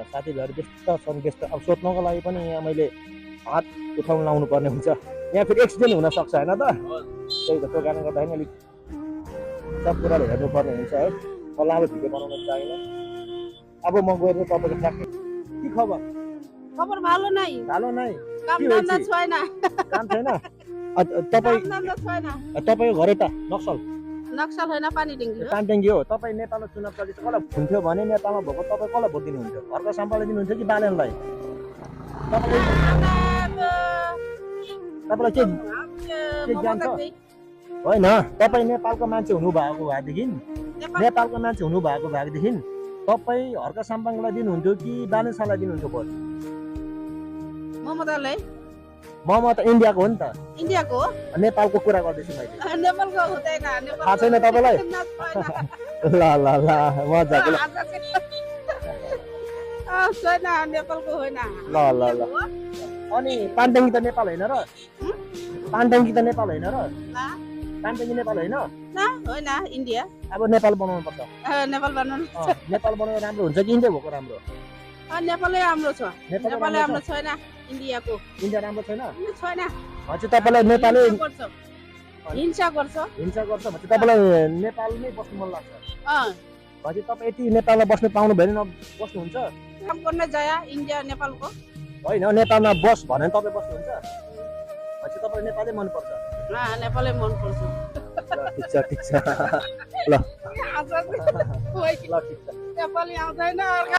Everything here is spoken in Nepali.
साथीभाइहरू व्यस्त छन् व्यस्त अब सोध्नको लागि पनि यहाँ मैले हात उठाउन लाउनु पर्ने हुन्छ यहाँ फेरि एक्सिडेन्ट हुन सक्छ होइन त त्यही त त्यो कारणले गर्दाखेरि अलिक सब कुराहरू हेर्नुपर्ने हुन्छ है लामो भिडियो बनाउन चाहिएन अब म गएर तपाईँको ट्र्याक्टर के खबर खबर ভালো নাই भालो नै কাম के धन्दा भएछ? छैन काम छैन तपाईँ काम धन्दा छैन तपाईँको घर त नक्सल नक्सल होइन पानी ढिङ्गी हो कामटेङ्गी हो तपाईँ नेपालमा चुनाव चल्दैछ कसलाई हुन्थ्यो भने नेपालमा भएको तपाईँ कसलाई भोट दिनुहुन्थ्यो घरको सम्पालाई दिनुहुन्थ्यो कि बालेनलाई तपाईँलाई के ज्ञान छ होइन तपाईँ नेपालको मान्छे हुनुभएको भएदेखि नेपालको मान्छे हुनुभएको भएदेखि तपाईँ हर्का साम्पाङलाई दिनुहुन्थ्यो कि बालेन शाहलाई दिनुहुन्थ्यो भोट ममतालाई म त इन्डियाको हो नि त इन्डियाको हो नेपालको कुरा गर्दैछु मैले नेपालको हुँदैन थाहा छैन तपाईँलाई? ल ल ल मजाको ल छैन नेपालको होइन ल ल ल अनि पानटेङ्गी त नेपाल होइन र पानटेङ्गी त नेपाल होइन र पानटेङ्गी नेपाल होइन होइन इन्डिया अब नेपाल बनाउनु पर्छ नेपाल बनाउनु नेपाल बनाउनु राम्रो हुन्छ कि इन्डिया भएको राम्रो नेपालै राम्रो छ नेपालै नेपालै राम्रो राम्रो छैन इन्डियाको इन्डिया राम्रो छैन छैन भनेपछि तपाईँलाई नेपालै हिंसा गर्छ हिंसा गर्छ भनेपछि तपाईँलाई नेपालमै बस्नु मन लाग्छ अँ, भनेपछि तपाईँ यति नेपालमा बस्नु पाउनु भयो भने बस्नुहुन्छ काम गर्न जाया इन्डिया नेपालको होइन नेपालमा बस भने तपाईँ बस्नुहुन्छ भनेपछि तपाईँलाई नेपालै मनपर्छ नेपालै मनपर्छ ल ठिक छ ल ल ल ठिक छ नेपाली आउँदैन